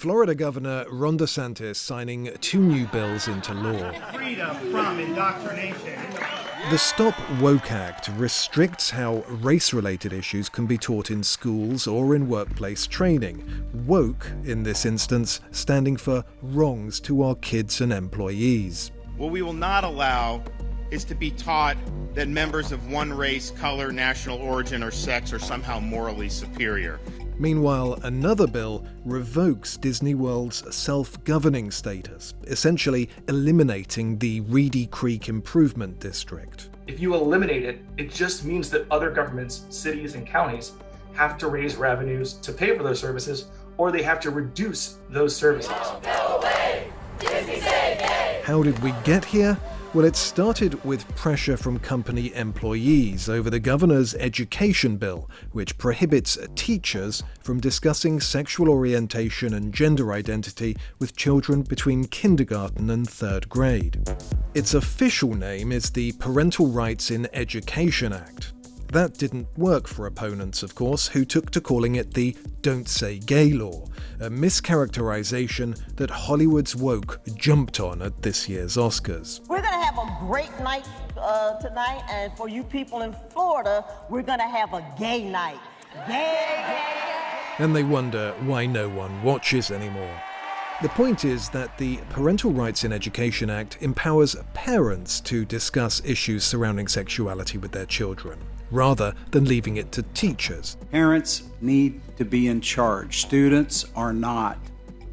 Florida Governor Ron DeSantis signing 2 new bills into law. Freedom from indoctrination. The Stop Woke Act restricts how race-related issues can be taught in schools or in workplace training. Woke, in this instance, standing for wrongs to our kids and employees. What we will not allow is to be taught that members of one race, color, national origin, or sex are somehow morally superior. Meanwhile, another bill revokes Disney World's self-governing status, essentially eliminating the Reedy Creek Improvement District. If you eliminate it, it just means that other governments, cities and counties have to raise revenues to pay for those services, or they have to reduce those services. No way! Disney say nay! How did we get here? Well, it started with pressure from company employees over the governor's education bill, which prohibits teachers from discussing sexual orientation and gender identity with children between kindergarten and 3rd grade. Its official name is the Parental Rights in Education Act. That didn't work for opponents, of course, who took to calling it the Don't Say Gay law, a mischaracterization that Hollywood's woke jumped on at this year's Oscars. We're going to have a great night tonight, and for you people in Florida, we're going to have a gay night. Gay. And they wonder why no one watches anymore. The point is that the Parental Rights in Education Act empowers parents to discuss issues surrounding sexuality with their children, rather than leaving it to teachers. Parents need to be in charge. Students are not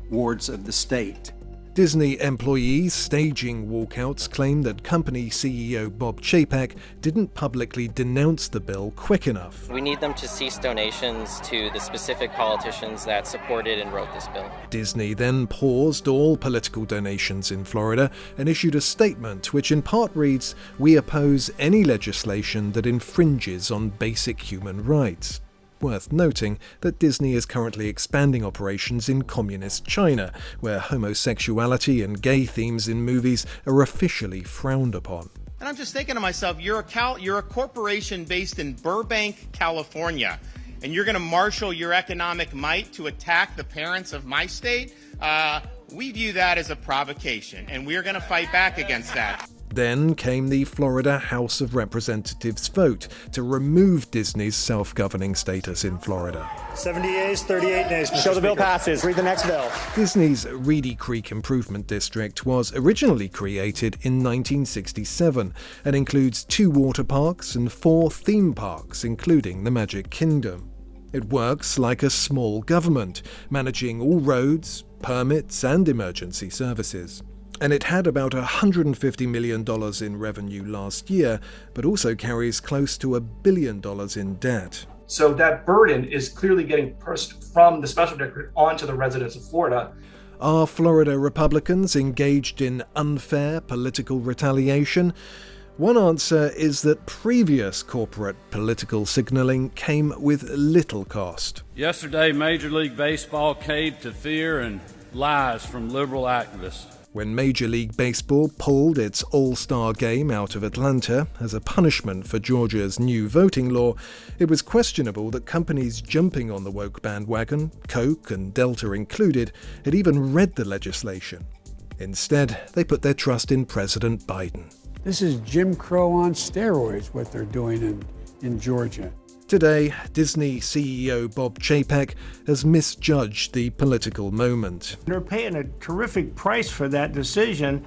wards of the state. Disney employees staging walkouts claim that company CEO Bob Chapek didn't publicly denounce the bill quick enough. We need them to cease donations to the specific politicians that supported and wrote this bill. Disney then paused all political donations in Florida and issued a statement which in part reads, "We oppose any legislation that infringes on basic human rights." Worth noting that Disney is currently expanding operations in communist China, where homosexuality and gay themes in movies are officially frowned upon. And I'm just thinking to myself, you're a corporation based in Burbank, California, and you're going to marshal your economic might to attack the parents of my state? We view that as a provocation, and we're going to fight back against that. Then came the Florida House of Representatives vote to remove Disney's self-governing status in Florida. 70 yeas, 38 nays. Show the bill passes. Read the next bill. Disney's Reedy Creek Improvement District was originally created in 1967 and includes 2 water parks and 4 theme parks, including the Magic Kingdom. It works like a small government, managing all roads, permits, and emergency services. And it had about $150 million in revenue last year, but also carries close to $1 billion in debt. So that burden is clearly getting pushed from the special district onto the residents of Florida. Are Florida Republicans engaged in unfair political retaliation? One answer is that previous corporate political signaling came with little cost. Yesterday, Major League Baseball caved to fear and lies from liberal activists. When Major League Baseball pulled its All-Star game out of Atlanta as a punishment for Georgia's new voting law, it was questionable that companies jumping on the woke bandwagon, Coke and Delta included, had even read the legislation. Instead, they put their trust in President Biden. This is Jim Crow on steroids, what they're doing in Georgia. Today, Disney CEO Bob Chapek has misjudged the political moment. They're paying a terrific price for that decision,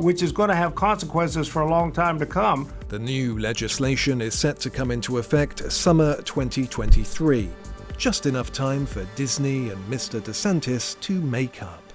which is going to have consequences for a long time to come. The new legislation is set to come into effect summer 2023. Just enough time for Disney and Mr. DeSantis to make up.